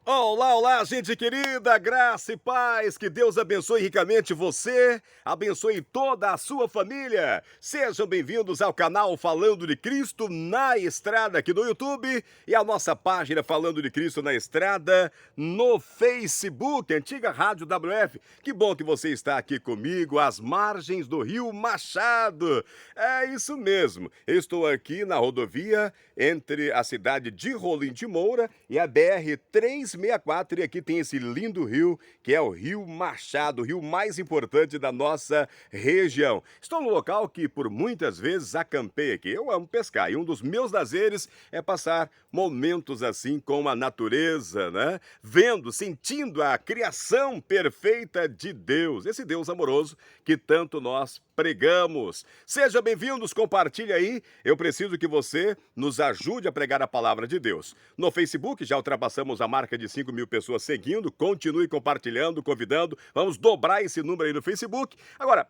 Olá, olá, gente querida, graça e paz, que Deus abençoe ricamente você, abençoe toda a sua família. Sejam bem-vindos ao canal Falando de Cristo na Estrada aqui no YouTube e a nossa página Falando de Cristo na Estrada no Facebook, antiga Rádio WF. Que bom que você está aqui comigo, às margens do Rio Machado. É isso mesmo, eu estou aqui na rodovia entre a cidade de Rolim de Moura e a BR-364, e aqui tem esse lindo rio, que é o Rio Machado, o rio mais importante da nossa região. Estou no local que por muitas vezes acampei aqui. Eu amo pescar e um dos meus lazeres é passar momentos assim com a natureza, né? Vendo, sentindo a criação perfeita de Deus, esse Deus amoroso que tanto nós pregamos. Sejam bem-vindos, compartilhe aí. Eu preciso que você nos ajude a pregar a palavra de Deus. No Facebook já ultrapassamos a marca de 5.000 pessoas seguindo. Continue compartilhando, convidando. Vamos dobrar esse número aí no Facebook. Agora,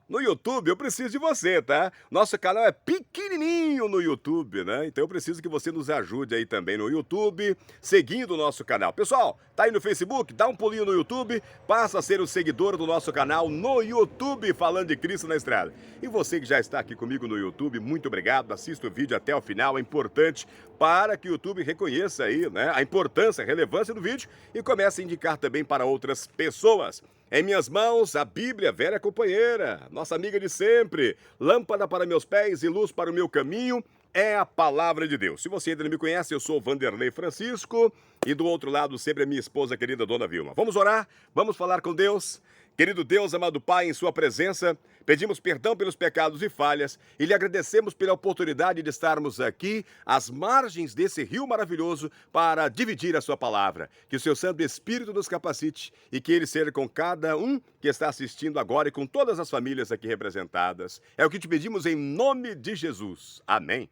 no YouTube eu preciso de você, tá? Nosso canal é pequenininho no YouTube, né? Então eu preciso que você nos ajude aí também no YouTube, seguindo o nosso canal. Pessoal, tá aí no Facebook? Dá um pulinho no YouTube, passa a ser o seguidor do nosso canal no YouTube, Falando de Cristo na Estrada. E você que já está aqui comigo no YouTube, muito obrigado. Assista o vídeo até o final, é importante para que o YouTube reconheça aí, né, a importância, a relevância do vídeo e comece a indicar também para outras pessoas. Em minhas mãos, a Bíblia, velha companheira, nossa amiga de sempre, lâmpada para meus pés e luz para o meu caminho, é a palavra de Deus. Se você ainda não me conhece, eu sou o Vanderlei Francisco e do outro lado sempre a minha esposa querida Dona Vilma. Vamos orar? Vamos falar com Deus? Querido Deus, amado Pai, em sua presença, pedimos perdão pelos pecados e falhas e lhe agradecemos pela oportunidade de estarmos aqui às margens desse rio maravilhoso para dividir a sua palavra. Que o seu Santo Espírito nos capacite e que ele seja com cada um que está assistindo agora e com todas as famílias aqui representadas. É o que te pedimos em nome de Jesus. Amém.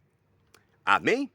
Amém?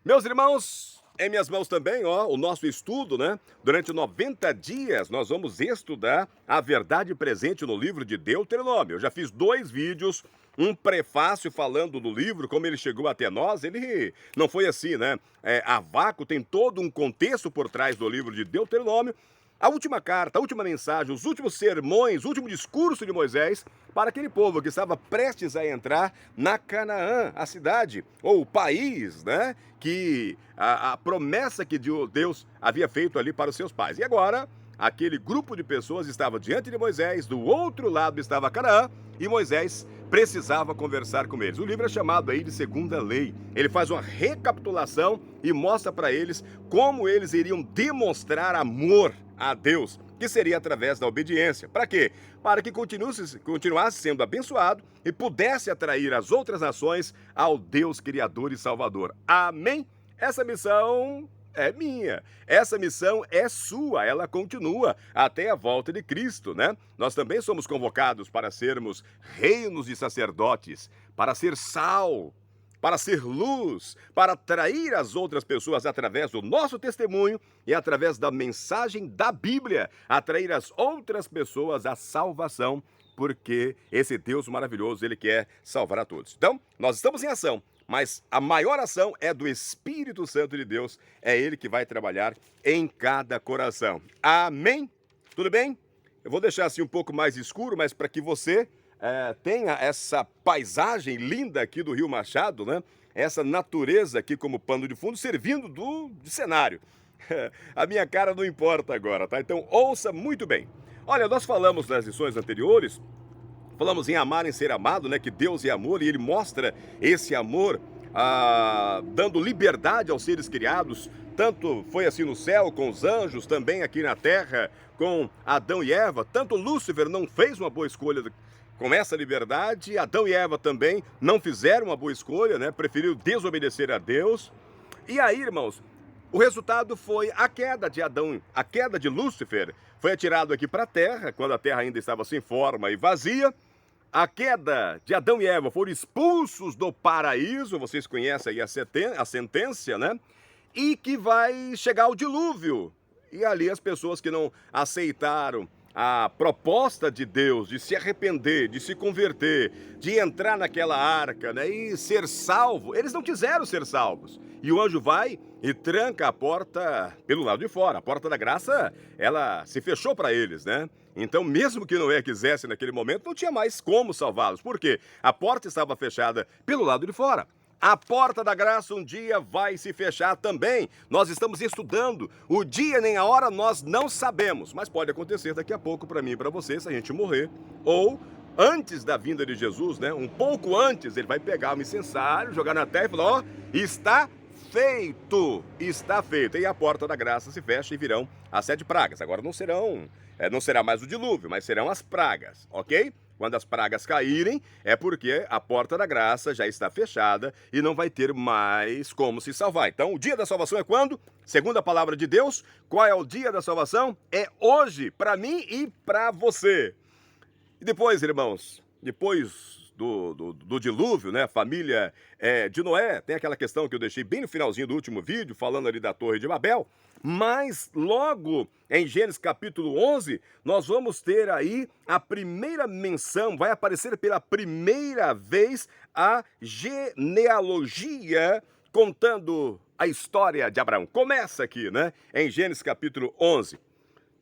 Meus irmãos, em minhas mãos também, o nosso estudo, né? Durante 90 dias nós vamos estudar a verdade presente no livro de Deuteronômio. Eu já fiz 2 vídeos, um prefácio falando do livro, como ele chegou até nós. Ele não foi assim, né? A vácuo tem todo um contexto por trás do livro de Deuteronômio. A última carta, a última mensagem, os últimos sermões, o último discurso de Moisés para aquele povo que estava prestes a entrar na Canaã, a cidade, ou o país, né? Que a promessa que Deus havia feito ali para os seus pais. E agora, aquele grupo de pessoas estava diante de Moisés, do outro lado estava Canaã, e Moisés precisava conversar com eles. O livro é chamado aí de Segunda Lei. Ele faz uma recapitulação e mostra para eles como eles iriam demonstrar amor a Deus, que seria através da obediência. Para quê? Para que continuasse sendo abençoado e pudesse atrair as outras nações ao Deus Criador e Salvador. Amém? Essa missão é minha. Essa missão é sua, ela continua até a volta de Cristo, né? Nós também somos convocados para sermos reinos de sacerdotes, para ser sal, para ser luz, para atrair as outras pessoas através do nosso testemunho e através da mensagem da Bíblia, atrair as outras pessoas à salvação, porque esse Deus maravilhoso, ele quer salvar a todos. Então, nós estamos em ação, mas a maior ação é do Espírito Santo de Deus, é ele que vai trabalhar em cada coração. Amém? Tudo bem? Eu vou deixar assim um pouco mais escuro, mas para que você tenha essa paisagem linda aqui do Rio Machado, né? Essa natureza aqui como pano de fundo, servindo de cenário. A minha cara não importa agora, tá? Então ouça muito bem. Olha, nós falamos nas lições anteriores, falamos em amar, em ser amado, né? Que Deus é amor e ele mostra esse amor dando liberdade aos seres criados. Tanto foi assim no céu com os anjos, também aqui na terra com Adão e Eva. Tanto Lúcifer não fez uma boa escolha com essa liberdade, Adão e Eva também não fizeram uma boa escolha, né? Preferiram desobedecer a Deus. E aí, irmãos, o resultado foi a queda de Adão, a queda de Lúcifer. Foi atirado aqui para a terra, quando a terra ainda estava sem forma e vazia. A queda de Adão e Eva foram expulsos do paraíso, vocês conhecem aí a sentença, né? E que vai chegar o dilúvio. E ali as pessoas que não aceitaram a proposta de Deus de se arrepender, de se converter, de entrar naquela arca, né, e ser salvo, eles não quiseram ser salvos. E o anjo vai e tranca a porta pelo lado de fora. A porta da graça, ela se fechou para eles, né? Então, mesmo que Noé quisesse naquele momento, não tinha mais como salvá-los. Por quê? A porta estava fechada pelo lado de fora. A porta da graça um dia vai se fechar também. Nós estamos estudando. O dia nem a hora nós não sabemos. Mas pode acontecer daqui a pouco para mim e para você, se a gente morrer. Ou antes da vinda de Jesus, né? Um pouco antes, ele vai pegar o incensário, jogar na terra e falar: ó, está feito, está feito. E a porta da graça se fecha e virão as 7 pragas. Agora não será mais o dilúvio, mas serão as pragas, ok? Quando as pragas caírem, é porque a porta da graça já está fechada e não vai ter mais como se salvar. Então, o dia da salvação é quando? Segundo a palavra de Deus, qual é o dia da salvação? É hoje, para mim e para você. E depois, irmãos, depois do dilúvio, né, a família de Noé, tem aquela questão que eu deixei bem no finalzinho do último vídeo, falando ali da Torre de Babel, mas logo em Gênesis capítulo 11, nós vamos ter aí a primeira menção, vai aparecer pela primeira vez a genealogia contando a história de Abraão. Começa aqui, né, em Gênesis capítulo 11.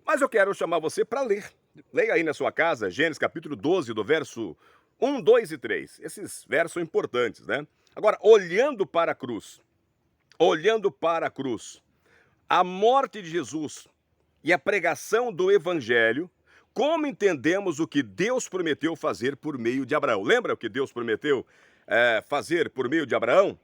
Mas eu quero chamar você para ler. Leia aí na sua casa, Gênesis capítulo 12, do verso 1, 2 e 3. Esses versos são importantes, né? Agora, olhando para a cruz, a morte de Jesus e a pregação do Evangelho, como entendemos o que Deus prometeu fazer por meio de Abraão? Lembra o que Deus prometeu fazer por meio de Abraão?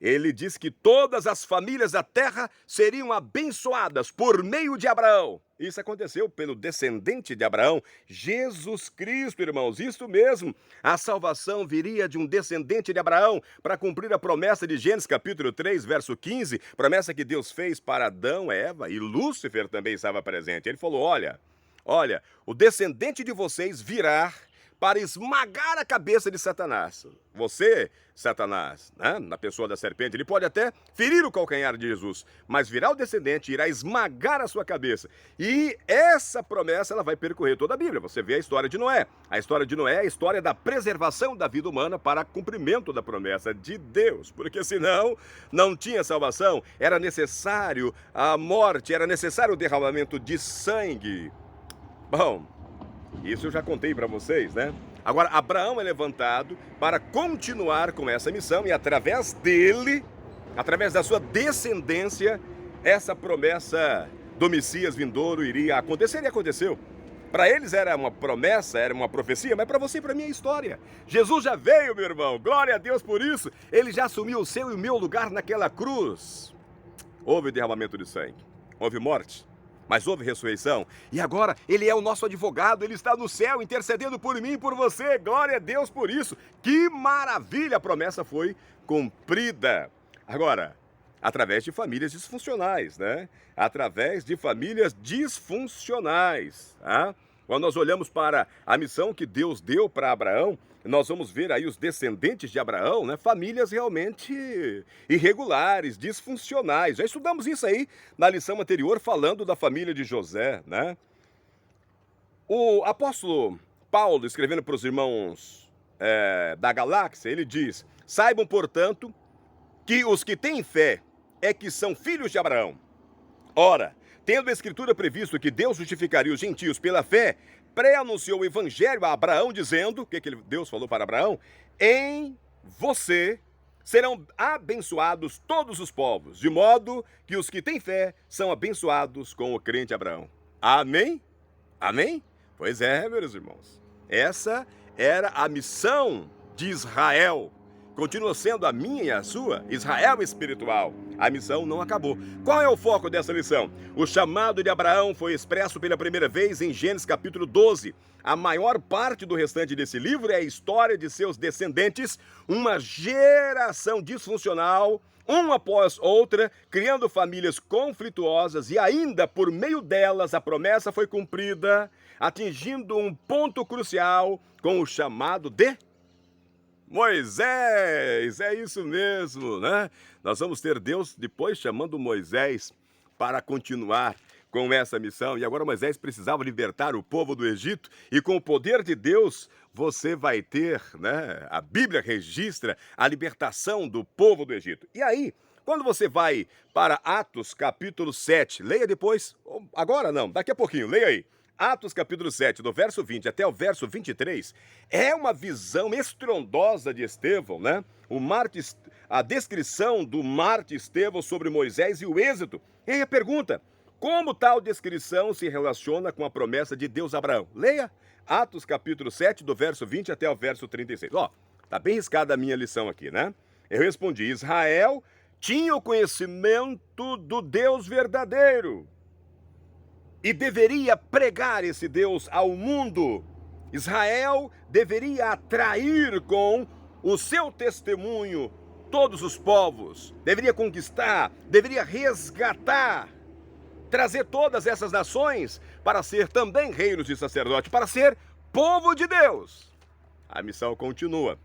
Ele disse que todas as famílias da terra seriam abençoadas por meio de Abraão. Isso aconteceu pelo descendente de Abraão, Jesus Cristo, irmãos. Isso mesmo. A salvação viria de um descendente de Abraão para cumprir a promessa de Gênesis capítulo 3, verso 15, promessa que Deus fez para Adão, Eva, e Lúcifer também estava presente. Ele falou: olha, o descendente de vocês virá para esmagar a cabeça de Satanás. Você, Satanás, né, na pessoa da serpente, ele pode até ferir o calcanhar de Jesus, mas virá o descendente, irá esmagar a sua cabeça. E essa promessa, ela vai percorrer toda a Bíblia. Você vê a história de Noé. A história de Noé é a história da preservação da vida humana para cumprimento da promessa de Deus, porque senão não tinha salvação, era necessário a morte, era necessário o derramamento de sangue. Bom, isso eu já contei para vocês, né? Agora, Abraão é levantado para continuar com essa missão e através dele, através da sua descendência, essa promessa do Messias vindouro iria acontecer e aconteceu. Para eles era uma promessa, era uma profecia, mas para você e para mim é história. Jesus já veio, meu irmão, glória a Deus por isso. Ele já assumiu o seu e o meu lugar naquela cruz. Houve derramamento de sangue, houve morte, mas houve ressurreição. E agora ele é o nosso advogado, ele está no céu intercedendo por mim e por você. Glória a Deus por isso. Que maravilha, a promessa foi cumprida. Agora, através de famílias disfuncionais, né? Através de famílias disfuncionais, tá? Quando nós olhamos para a missão que Deus deu para Abraão, nós vamos ver aí os descendentes de Abraão, né? Famílias realmente irregulares, disfuncionais. Já estudamos isso aí na lição anterior, falando da família de José, né? O apóstolo Paulo, escrevendo para os irmãos da galáxia, ele diz: saibam, portanto, que os que têm fé é que são filhos de Abraão. Ora, tendo a Escritura previsto que Deus justificaria os gentios pela fé, pré-anunciou o Evangelho a Abraão, dizendo, o que Deus falou para Abraão? Em você serão abençoados todos os povos, de modo que os que têm fé são abençoados com o crente Abraão. Amém? Amém? Pois é, meus irmãos. Essa era a missão de Israel. Continua sendo a minha e a sua, Israel espiritual. A missão não acabou. Qual é o foco dessa lição? O chamado de Abraão foi expresso pela primeira vez em Gênesis capítulo 12. A maior parte do restante desse livro é a história de seus descendentes, uma geração disfuncional, uma após outra, criando famílias conflituosas, e ainda por meio delas a promessa foi cumprida, atingindo um ponto crucial com o chamado de Moisés. É isso mesmo, né? Nós vamos ter Deus depois chamando Moisés para continuar com essa missão. E agora Moisés precisava libertar o povo do Egito. E com o poder de Deus, você vai ter, né? A Bíblia registra a libertação do povo do Egito. E aí, quando você vai para Atos capítulo 7, leia depois, agora não, daqui a pouquinho, leia aí. Atos capítulo 7, do verso 20 até o verso 23, é uma visão estrondosa de Estevão, né? A descrição do Marte Estevão sobre Moisés e o êxito. E aí a pergunta, como tal descrição se relaciona com a promessa de Deus a Abraão? Leia Atos capítulo 7, do verso 20 até o verso 36. Ó, tá bem riscada a minha lição aqui, né? Eu respondi, Israel tinha o conhecimento do Deus verdadeiro e deveria pregar esse Deus ao mundo. Israel deveria atrair com o seu testemunho todos os povos, deveria conquistar, deveria resgatar, trazer todas essas nações para ser também reinos de sacerdote, para ser povo de Deus. A missão continua.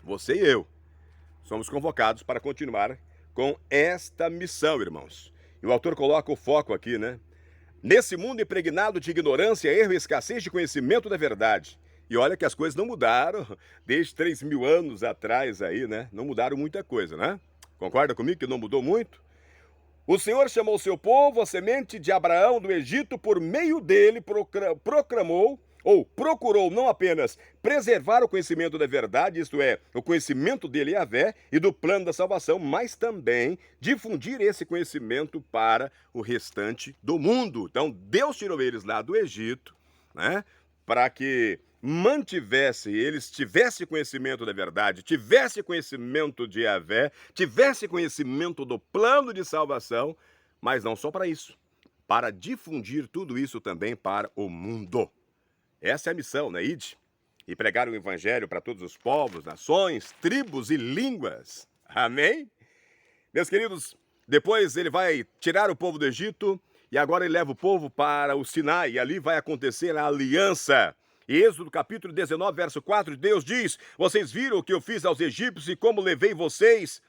Você e eu somos convocados para continuar com esta missão, irmãos. E o autor coloca o foco aqui, né? Nesse mundo impregnado de ignorância, erro e escassez de conhecimento da verdade. E olha que as coisas não mudaram desde 3.000 anos atrás aí, né? Não mudaram muita coisa, né? Concorda comigo que não mudou muito? O Senhor chamou seu povo, a semente de Abraão do Egito, por meio dele proclamou ou procurou não apenas preservar o conhecimento da verdade, isto é, o conhecimento dele, Yahvé, e do plano da salvação, mas também difundir esse conhecimento para o restante do mundo. Então, Deus tirou eles lá do Egito, né, para que eles tivessem conhecimento da verdade, tivessem conhecimento de Yahvé, tivessem conhecimento do plano de salvação, mas não só para isso, para difundir tudo isso também para o mundo. Essa é a missão, né, Ide? E pregar o evangelho para todos os povos, nações, tribos e línguas. Amém? Meus queridos, depois ele vai tirar o povo do Egito e agora ele leva o povo para o Sinai. E ali vai acontecer a aliança. E Êxodo capítulo 19, verso 4, Deus diz, vocês viram o que eu fiz aos egípcios e como levei vocês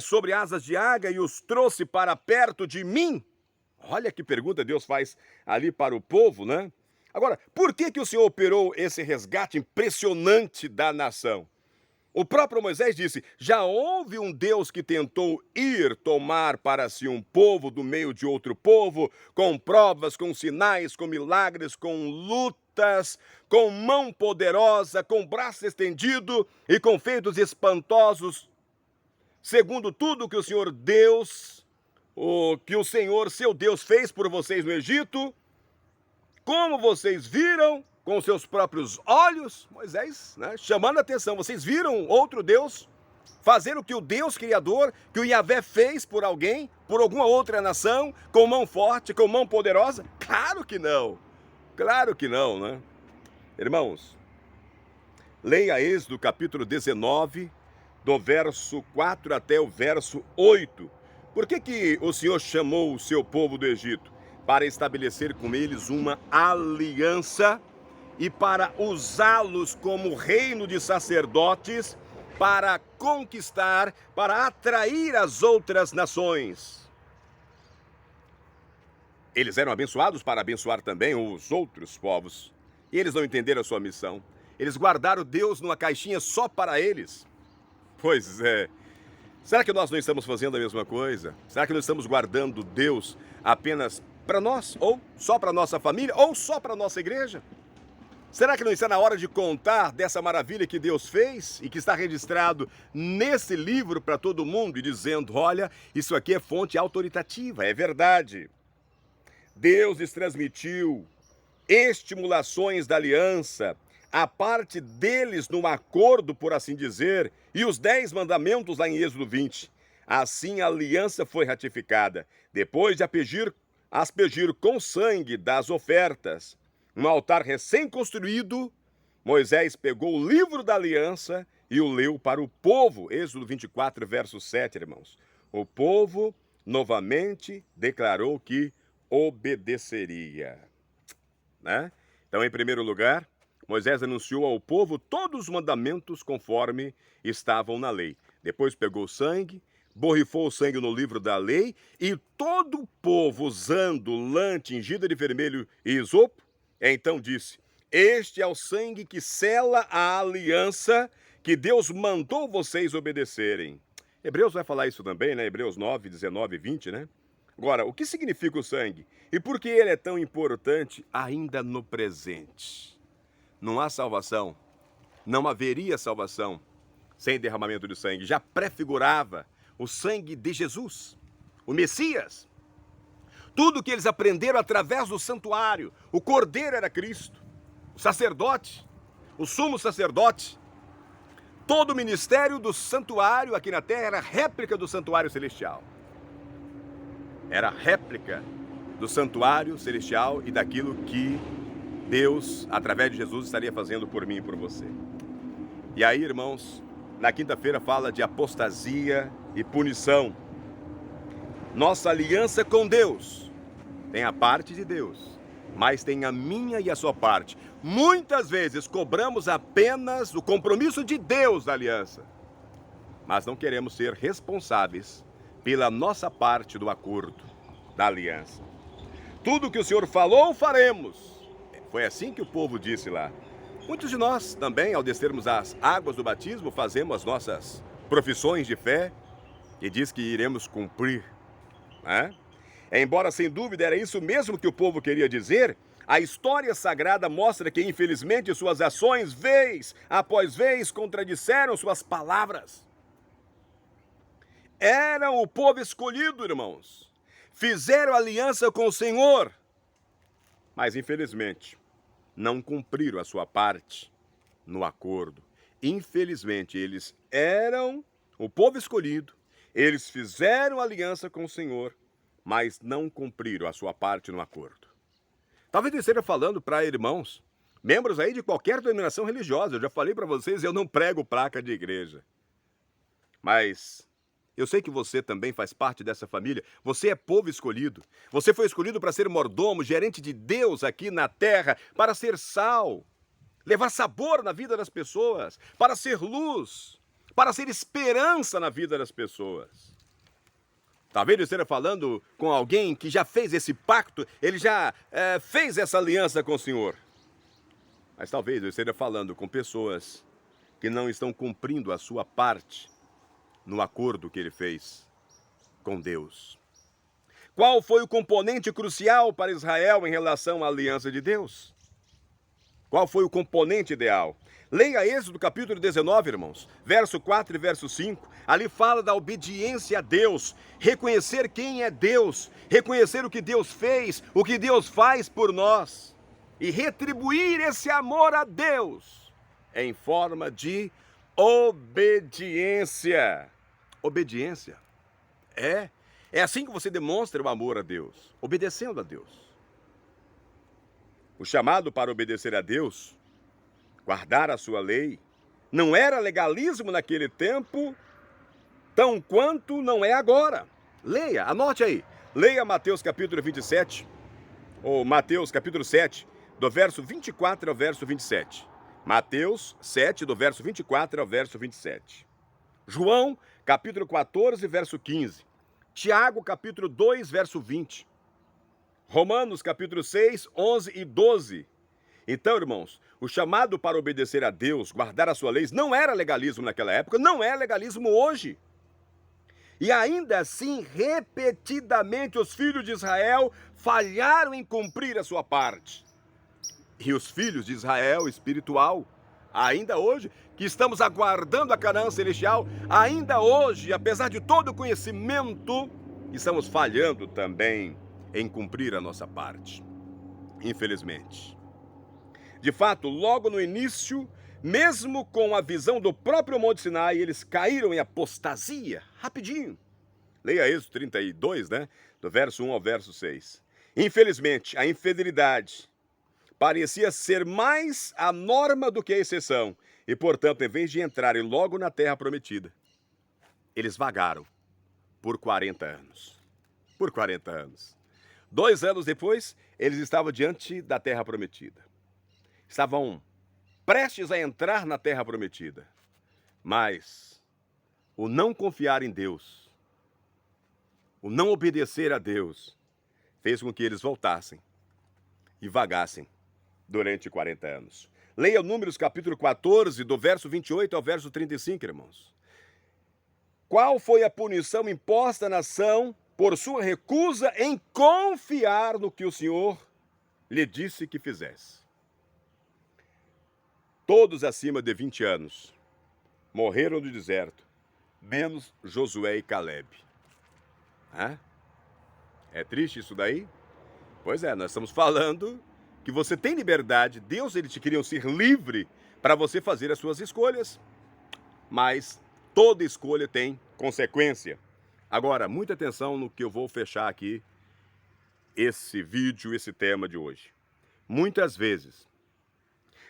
sobre asas de águia e os trouxe para perto de mim? Olha que pergunta Deus faz ali para o povo, né? Agora, por que o Senhor operou esse resgate impressionante da nação? O próprio Moisés disse, já houve um Deus que tentou ir tomar para si um povo do meio de outro povo, com provas, com sinais, com milagres, com lutas, com mão poderosa, com braço estendido e com feitos espantosos, segundo tudo que o Senhor Deus, seu Deus fez por vocês no Egito, como vocês viram com seus próprios olhos, Moisés, né, chamando a atenção, vocês viram outro Deus fazer o que o Deus Criador, que o Yahvé fez por alguém, por alguma outra nação, com mão forte, com mão poderosa? Claro que não, né? Irmãos, leia Êxodo capítulo 19, do verso 4 até o verso 8. Por que o Senhor chamou o seu povo do Egito? Para estabelecer com eles uma aliança e para usá-los como reino de sacerdotes para conquistar, para atrair as outras nações. Eles eram abençoados para abençoar também os outros povos. E eles não entenderam a sua missão. Eles guardaram Deus numa caixinha só para eles. Pois é. Será que nós não estamos fazendo a mesma coisa? Será que não estamos guardando Deus apenas para nós, ou só para nossa família, ou só para nossa igreja? Será que não está na hora de contar dessa maravilha que Deus fez e que está registrado nesse livro para todo mundo e dizendo, olha, isso aqui é fonte autoritativa, é verdade. Deus lhes transmitiu estimulações da aliança, a parte deles num acordo, por assim dizer, e os 10 mandamentos lá em Êxodo 20. Assim a aliança foi ratificada, depois de aspergir com sangue das ofertas. Um altar recém-construído, Moisés pegou o livro da aliança e o leu para o povo. Êxodo 24, verso 7, irmãos. O povo novamente declarou que obedeceria. Né? Então, em primeiro lugar, Moisés anunciou ao povo todos os mandamentos conforme estavam na lei. Depois pegou o sangue, borrifou o sangue no livro da lei, e todo o povo, usando lã tingida de vermelho e isopo, então disse: este é o sangue que sela a aliança que Deus mandou vocês obedecerem. Hebreus vai falar isso também, né? Hebreus 9, 19 e 20, né? Agora, o que significa o sangue? E por que ele é tão importante ainda no presente? Não há salvação, não haveria salvação sem derramamento de sangue. Já prefigurava o sangue de Jesus, o Messias. Tudo que eles aprenderam através do santuário. O Cordeiro era Cristo, o sacerdote, o sumo sacerdote. Todo o ministério do santuário aqui na terra era réplica do santuário celestial. Era réplica do santuário celestial e daquilo que Deus, através de Jesus, estaria fazendo por mim e por você. E aí, irmãos, na quinta-feira fala de apostasia e punição. Nossa aliança com Deus tem a parte de Deus, mas tem a minha e a sua parte. Muitas vezes cobramos apenas o compromisso de Deus da aliança, mas não queremos ser responsáveis pela nossa parte do acordo, da aliança. Tudo que o Senhor falou, faremos. Foi assim que o povo disse lá. Muitos de nós também, ao descermos as águas do batismo, fazemos as nossas profissões de fé e diz que iremos cumprir, né? Embora, sem dúvida, era isso mesmo que o povo queria dizer, a história sagrada mostra que, infelizmente, suas ações, vez após vez, contradisseram suas palavras. Eram o povo escolhido, irmãos. Fizeram aliança com o Senhor, mas, infelizmente, não cumpriram a sua parte no acordo. Infelizmente, eles eram o povo escolhido, eles fizeram aliança com o Senhor, mas não cumpriram a sua parte no acordo. Talvez eu esteja falando para irmãos, membros aí de qualquer denominação religiosa. Eu já falei para vocês, eu não prego placa de igreja. Mas eu sei que você também faz parte dessa família. Você é povo escolhido. Você foi escolhido para ser mordomo, gerente de Deus aqui na terra, para ser sal, levar sabor na vida das pessoas, para ser luz, para ser esperança na vida das pessoas. Talvez eu esteja falando com alguém que já fez esse pacto, ele já fez essa aliança com o Senhor. Mas talvez eu esteja falando com pessoas que não estão cumprindo a sua parte no acordo que ele fez com Deus. Qual foi o componente crucial para Israel em relação à aliança de Deus? Qual foi o componente ideal? Leia Êxodo capítulo 19, irmãos, verso 4 e verso 5. Ali fala da obediência a Deus, reconhecer quem é Deus, reconhecer o que Deus fez, o que Deus faz por nós, e retribuir esse amor a Deus em forma de obediência. Obediência. É assim que você demonstra o amor a Deus, obedecendo a Deus. O chamado para obedecer a Deus, guardar a sua lei, não era legalismo naquele tempo, tão quanto não é agora. Leia, anote aí. Leia Mateus capítulo 27, ou Mateus capítulo 7, do verso 24 ao verso 27. Mateus 7, do verso 24 ao verso 27. João capítulo 14, verso 15. Tiago capítulo 2, verso 20. Romanos capítulo 6, 11 e 12. Então, irmãos, o chamado para obedecer a Deus, guardar a sua lei, não era legalismo naquela época, não é legalismo hoje. E ainda assim, repetidamente, os filhos de Israel falharam em cumprir a sua parte. E os filhos de Israel espiritual, ainda hoje, que estamos aguardando a Canaã celestial, ainda hoje, apesar de todo o conhecimento, estamos falhando também em cumprir a nossa parte, infelizmente. De fato, logo no início, mesmo com a visão do próprio Monte Sinai, eles caíram em apostasia, rapidinho. Leia Êxodo 32, né? Do verso 1 ao verso 6. Infelizmente, a infidelidade parecia ser mais a norma do que a exceção. E, portanto, em vez de entrarem logo na terra prometida, eles vagaram por 40 anos. Por 40 anos. 2 anos depois, eles estavam diante da terra prometida. Estavam prestes a entrar na terra prometida. Mas o não confiar em Deus o não obedecer a Deus, fez com que eles voltassem e vagassem durante 40 anos. Leia Números capítulo 14, do verso 28 ao verso 35, irmãos. Qual foi a punição imposta à nação por sua recusa em confiar no que o Senhor lhe disse que fizesse? Todos acima de 20 anos morreram no deserto, menos Josué e Caleb. É triste isso daí? Pois é, nós estamos falando que você tem liberdade, Deus ele te queria ser livre para você fazer as suas escolhas, mas toda escolha tem consequência. Agora, muita atenção no que eu vou fechar aqui, esse vídeo, esse tema de hoje. Muitas vezes,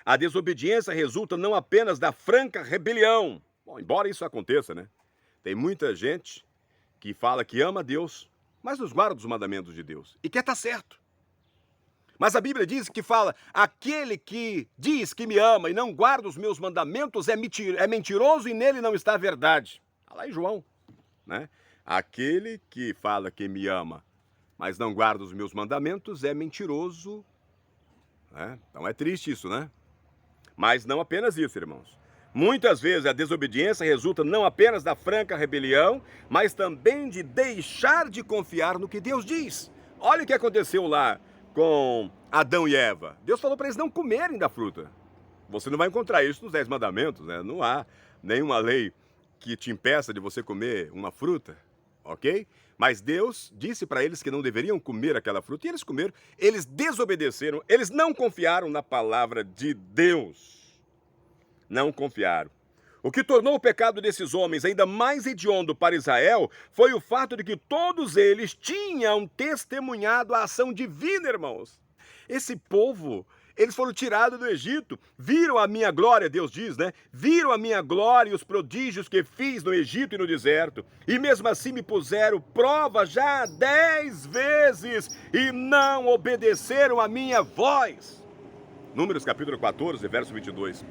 a desobediência resulta não apenas da franca rebelião. Bom, embora isso aconteça, né? Tem muita gente que fala que ama Deus, mas não guarda os mandamentos de Deus e quer estar certo. Mas a Bíblia diz que fala, aquele que diz que me ama e não guarda os meus mandamentos é mentiroso e nele não está a verdade. Está lá em João, né? Aquele que fala que me ama, mas não guarda os meus mandamentos é mentiroso, né? Então é triste isso, né? Mas não apenas isso, irmãos. Muitas vezes a desobediência resulta não apenas da franca rebelião, mas também de deixar de confiar no que Deus diz. Olha o que aconteceu lá com Adão e Eva. Deus falou para eles não comerem da fruta. Você não vai encontrar isso nos 10 mandamentos, né? Não há nenhuma lei que te impeça de você comer uma fruta, ok? Mas Deus disse para eles que não deveriam comer aquela fruta e eles comeram. Eles desobedeceram, eles não confiaram na palavra de Deus. Não confiaram. O que tornou o pecado desses homens ainda mais hediondo para Israel foi o fato de que todos eles tinham testemunhado a ação divina, irmãos. Esse povo, eles foram tirados do Egito, viram a minha glória, Deus diz, né? Viram a minha glória e os prodígios que fiz no Egito e no deserto. E mesmo assim me puseram prova já 10 vezes e não obedeceram a minha voz. Números capítulo 14, verso 22.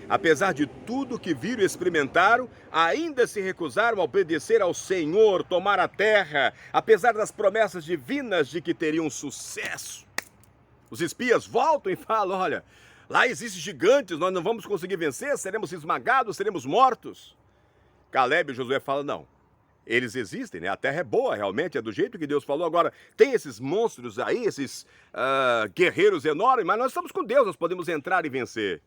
Apesar de tudo que viram e experimentaram, ainda se recusaram a obedecer ao Senhor, tomar a terra, apesar das promessas divinas de que teriam sucesso. Os espias voltam e falam, olha, lá existem gigantes, nós não vamos conseguir vencer, seremos esmagados, seremos mortos. Caleb e Josué falam, não, eles existem, né? A terra é boa, realmente, é do jeito que Deus falou. Agora, tem esses monstros aí, esses guerreiros enormes, mas nós estamos com Deus, nós podemos entrar e vencer.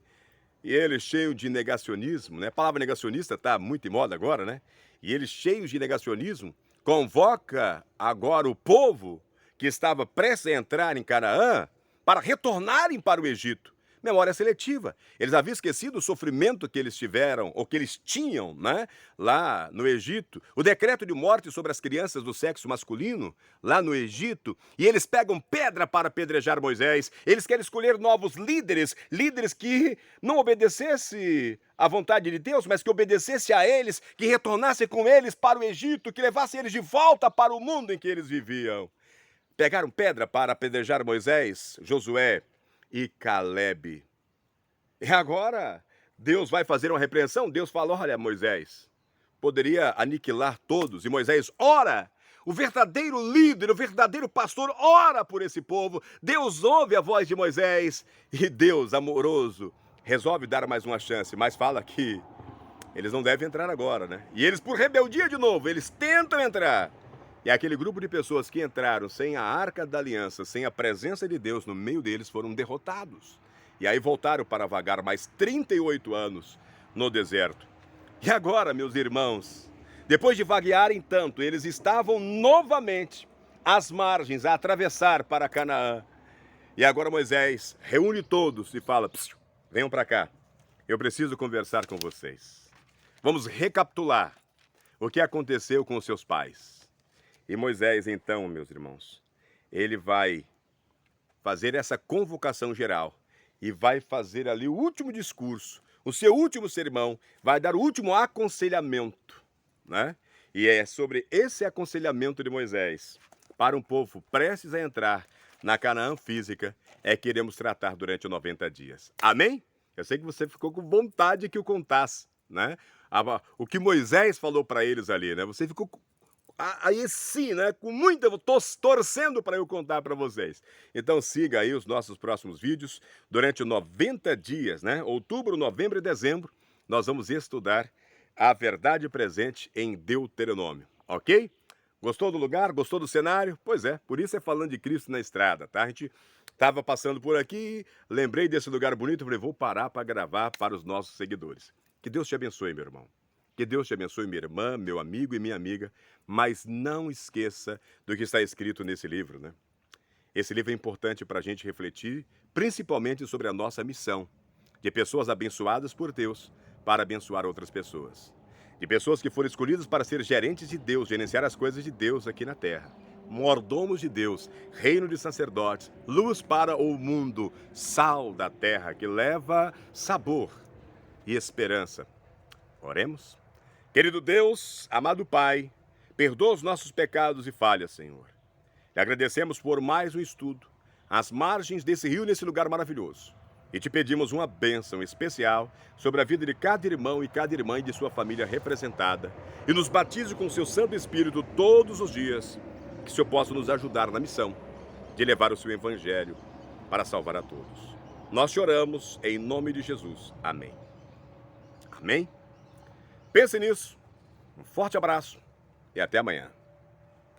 E eles cheios de negacionismo, né? A palavra negacionista está muito em moda agora, né? E eles cheios de negacionismo, convoca agora o povo que estava prestes a entrar em Canaã para retornarem para o Egito. Memória seletiva. Eles haviam esquecido o sofrimento que eles tiveram, ou que eles tinham, né, lá no Egito. O decreto de morte sobre as crianças do sexo masculino, lá no Egito. E eles pegam pedra para apedrejar Moisés. Eles querem escolher novos líderes, líderes que não obedecessem à vontade de Deus, mas que obedecessem a eles, que retornassem com eles para o Egito, que levassem eles de volta para o mundo em que eles viviam. Pegaram pedra para apedrejar Moisés, Josué e Caleb. E agora, Deus vai fazer uma repreensão? Deus fala, olha, Moisés, poderia aniquilar todos. E Moisés ora, o verdadeiro líder, o verdadeiro pastor, ora por esse povo. Deus ouve a voz de Moisés e Deus, amoroso, resolve dar mais uma chance, mas fala que eles não devem entrar agora, né? E eles, por rebeldia de novo, eles tentam entrar. E aquele grupo de pessoas que entraram sem a Arca da Aliança, sem a presença de Deus no meio deles, foram derrotados. E aí voltaram para vagar mais 38 anos no deserto. E agora, meus irmãos, depois de vaguearem tanto, eles estavam novamente às margens, a atravessar para Canaã. E agora Moisés reúne todos e fala, venham para cá, eu preciso conversar com vocês. Vamos recapitular o que aconteceu com os seus pais. E Moisés, então, meus irmãos, ele vai fazer essa convocação geral e vai fazer ali o último discurso, o seu último sermão, vai dar o último aconselhamento, né? E é sobre esse aconselhamento de Moisés para um povo prestes a entrar na Canaã física é que iremos tratar durante 90 dias. Amém? Eu sei que você ficou com vontade que eu contasse, né? O que Moisés falou para eles ali, né? Você ficou aí sim, né, com muita tô torcendo para eu contar para vocês. Então siga aí os nossos próximos vídeos. Durante 90 dias, né, outubro, novembro e dezembro, nós vamos estudar a verdade presente em Deuteronômio, ok? Gostou do lugar? Gostou do cenário? Pois é, por isso é falando de Cristo na estrada, tá? A gente estava passando por aqui, lembrei desse lugar bonito, falei, vou parar para gravar para os nossos seguidores. Que Deus te abençoe, meu irmão. Que Deus te abençoe, minha irmã, meu amigo e minha amiga, mas não esqueça do que está escrito nesse livro, né? Esse livro é importante para a gente refletir, principalmente sobre a nossa missão, de pessoas abençoadas por Deus para abençoar outras pessoas. De pessoas que foram escolhidas para ser gerentes de Deus, gerenciar as coisas de Deus aqui na terra. Mordomos de Deus, reino de sacerdotes, luz para o mundo, sal da terra que leva sabor e esperança. Oremos? Querido Deus, amado Pai, perdoa os nossos pecados e falhas, Senhor. Te agradecemos por mais um estudo, às margens desse rio, nesse lugar maravilhoso. E te pedimos uma bênção especial sobre a vida de cada irmão e cada irmã e de sua família representada. E nos batize com o seu Santo Espírito todos os dias, que o Senhor possa nos ajudar na missão de levar o seu Evangelho para salvar a todos. Nós te oramos em nome de Jesus. Amém. Amém? Pense nisso. Um forte abraço e até amanhã.